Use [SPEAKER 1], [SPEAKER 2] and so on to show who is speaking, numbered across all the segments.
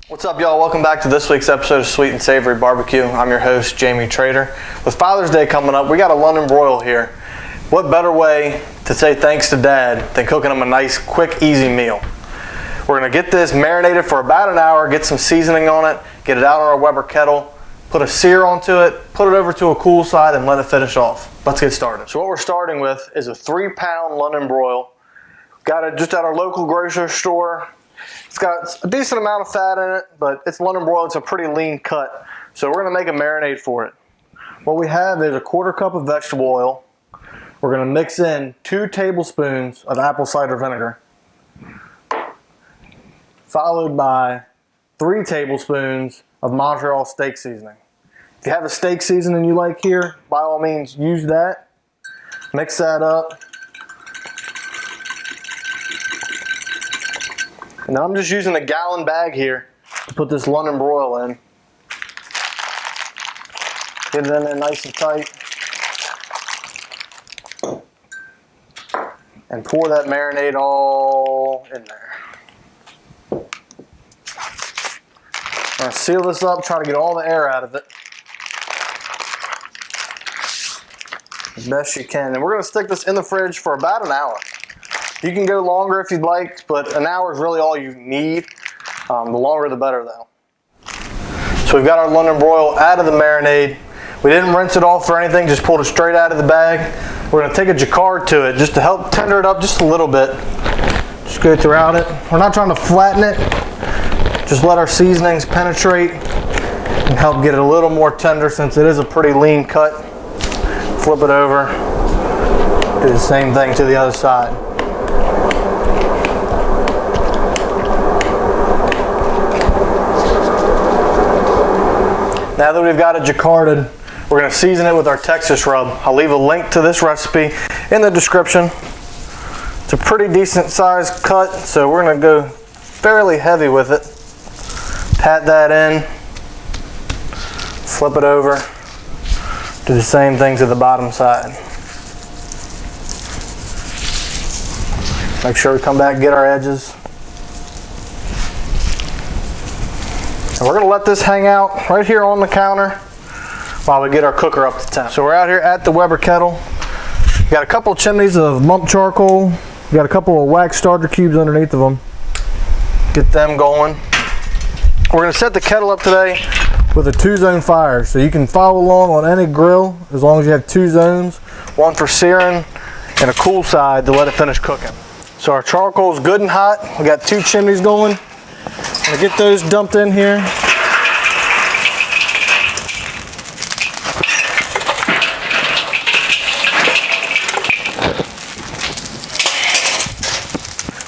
[SPEAKER 1] What's up, y'all? Welcome back to this week's episode of Sweet and Savory Barbecue. I'm your host, Jamie Trader. With Father's Day coming up, we got a London Broil here. What better way to say thanks to Dad than cooking him a nice, quick, easy meal? We're gonna get this marinated for about an hour, get some seasoning on it, get it out on our Weber Kettle, put a sear onto it, put it over to a cool side, and let it finish off. Let's get started. So what we're starting with is a 3-pound London Broil. Got it just at our local grocery store. It's got a decent amount of fat in it, but it's London Broil. It's a pretty lean cut. So we're gonna make a marinade for it. What we have is a 1/4 cup of vegetable oil. We're gonna mix in 2 tablespoons of apple cider vinegar, followed by 3 tablespoons of Montreal steak seasoning. If you have a steak seasoning you like here, by all means use that. Mix that up. And then I'm just using a gallon bag here to put this London Broil in. Get it in there nice and tight. And pour that marinade all in there. I'm going to seal this up, try to get all the air out of it as best you can. And we're going to stick this in the fridge for about an hour. You can go longer if you'd like, but an hour is really all you need. The longer the better though. So we've got our London Broil out of the marinade. We didn't rinse it off or anything, just pulled it straight out of the bag. We're going to take a jacquard to it just to help tender it up just a little bit. Just go throughout it. We're not trying to flatten it. Just let our seasonings penetrate and help get it a little more tender since it is a pretty lean cut. Flip it over. Do the same thing to the other side. Now that we've got it jacquarded, we're going to season it with our Texas rub. I'll leave a link to this recipe in the description. It's a pretty decent sized cut, so we're going to go fairly heavy with it. Pat that in, flip it over, do the same thing to the bottom side. Make sure we come back and get our edges. And we're going to let this hang out right here on the counter while we get our cooker up to temp. So we're out here at the Weber Kettle. We got a couple of chimneys of lump charcoal. We got a couple of wax starter cubes underneath of them. Get them going. We're going to set the kettle up today with a 2-zone fire. So you can follow along on any grill as long as you have 2 zones. One for searing and a cool side to let it finish cooking. So our charcoal is good and hot. We got 2 chimneys going. I'm going to get those dumped in here.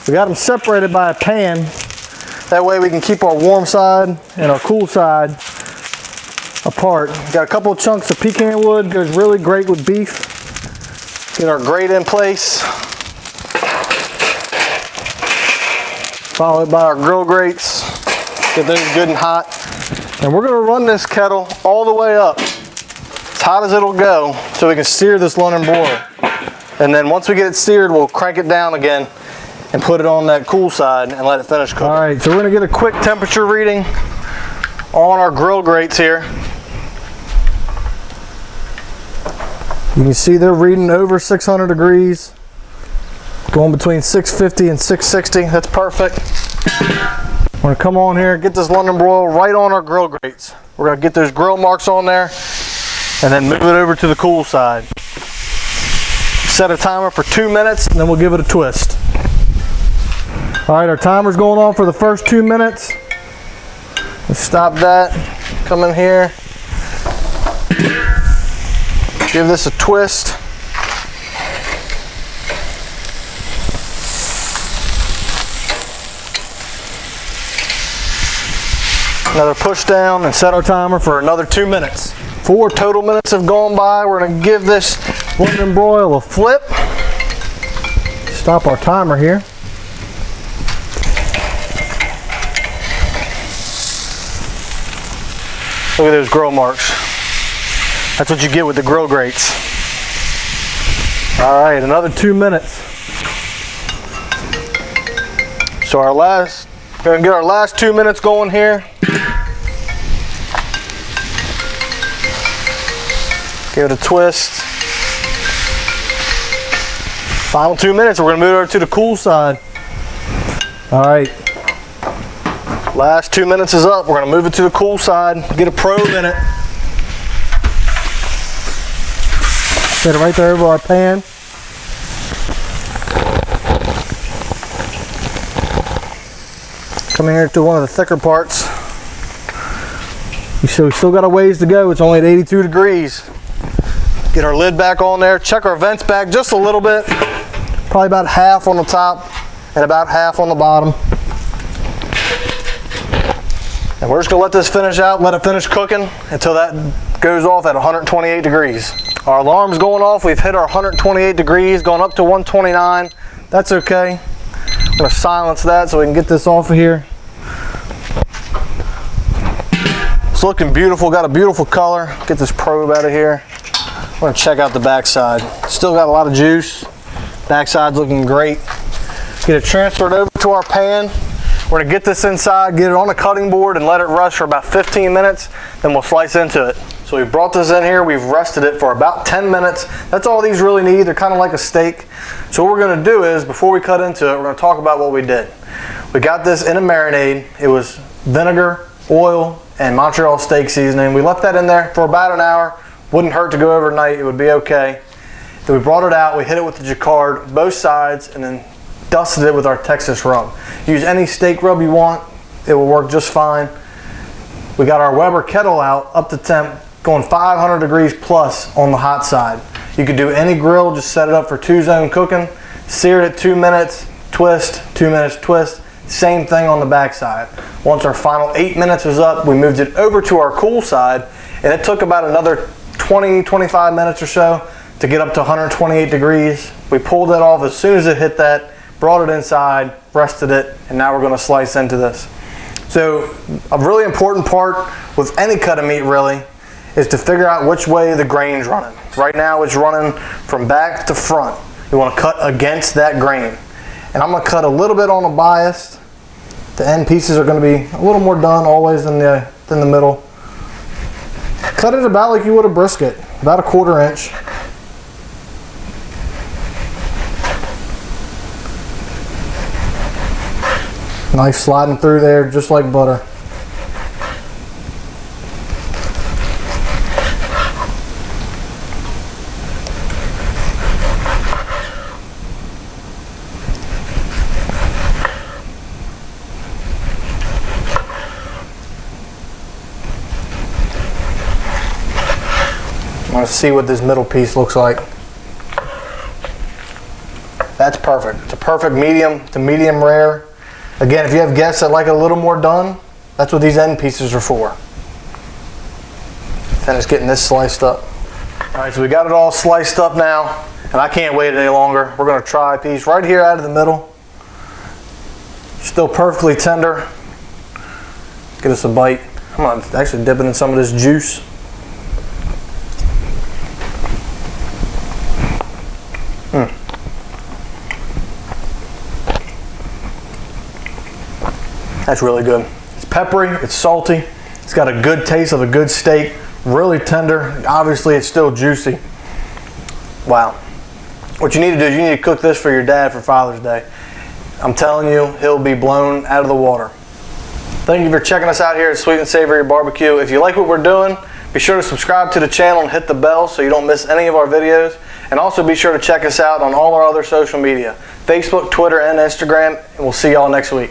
[SPEAKER 1] We got them separated by a pan. That way we can keep our warm side and our cool side apart. Got a couple of chunks of pecan wood, goes really great with beef. Get our grate in place. Followed by our GrillGrates. Get those good and hot. And we're going to run this kettle all the way up, as hot as it'll go, so we can sear this London Broil. And then once we get it seared, we'll crank it down again and put it on that cool side and let it finish cooking. All right, so we're going to get a quick temperature reading on our GrillGrates here. You can see they're reading over 600 degrees. Going between 650 and 660, that's perfect. We're gonna come on here, get this London Broil right on our GrillGrates. We're gonna get those grill marks on there and then move it over to the cool side. Set a timer for 2 minutes and then we'll give it a twist. All right, our timer's going on for the first 2 minutes. Let's stop that, come in here. Give this a twist. Another push down and set our timer for another 2 minutes. 4 total minutes have gone by. We're going to give this London Broil a flip. Stop our timer here. Look at those grill marks. That's what you get with the GrillGrates. All right, another 2 minutes. So we're gonna get our last 2 minutes going here. Give it a twist. Final 2 minutes, we're gonna move over to the cool side. All right, last 2 minutes is up. We're gonna move it to the cool side, get a probe in it. Set it right there over our pan. Come in here to one of the thicker parts. So we still got a ways to go. It's only at 82 degrees. Get our lid back on there. Check our vents back just a little bit. Probably about half on the top and about half on the bottom. And we're just gonna let this finish out, let it finish cooking until that goes off at 128 degrees. Our alarm's going off. We've hit our 128 degrees, going up to 129. That's okay. I'm gonna silence that so we can get this off of here. It's looking beautiful, got a beautiful color. Get this probe out of here. We're gonna check out the backside. Still got a lot of juice. Backside's looking great. Get it transferred over to our pan. We're gonna get this inside, get it on a cutting board and let it rest for about 15 minutes, then we'll slice into it. So we brought this in here, we've rested it for about 10 minutes. That's all these really need. They're kind of like a steak. So what we're gonna do is, before we cut into it, we're gonna talk about what we did. We got this in a marinade. It was vinegar, oil, and Montreal steak seasoning. We left that in there for about an hour. Wouldn't hurt to go overnight, it would be okay. Then we brought it out, we hit it with the jacquard, both sides, and then dusted it with our Texas rub. Use any steak rub you want, it will work just fine. We got our Weber Kettle out, up to temp, going 500 degrees plus on the hot side. You could do any grill, just set it up for 2-zone cooking, seared it 2 minutes, twist, 2 minutes, twist. Same thing on the back side. Once our final 8 minutes was up, we moved it over to our cool side, and it took about another 20-25 minutes or so to get up to 128 degrees. We pulled it off as soon as it hit that, brought it inside, rested it, and now we're gonna slice into this. So a really important part with any cut of meat really is to figure out which way the grain's running. Right now it's running from back to front. You wanna cut against that grain. And I'm gonna cut a little bit on the bias. The end pieces are gonna be a little more done always than the middle. Cut it about like you would a brisket, about 1/4 inch. Knife sliding through there just like butter. I want to see what this middle piece looks like. That's perfect. It's a perfect medium to medium rare. Again, if you have guests that like it a little more done, that's what these end pieces are for. Finish getting this sliced up. All right, so we got it all sliced up now, and I can't wait any longer. We're gonna try a piece right here out of the middle. Still perfectly tender. Get us a bite. I'm gonna actually dip it in some of this juice. That's really good. It's peppery, it's salty, it's got a good taste of a good steak, really tender. Obviously it's still juicy. Wow. What you need to do is you need to cook this for your dad for Father's Day. I'm telling you, he'll be blown out of the water. Thank you for checking us out here at Sweet and Savory Barbecue. If you like what we're doing, be sure to subscribe to the channel and hit the bell so you don't miss any of our videos. And also be sure to check us out on all our other social media, Facebook, Twitter, and Instagram. And we'll see y'all next week.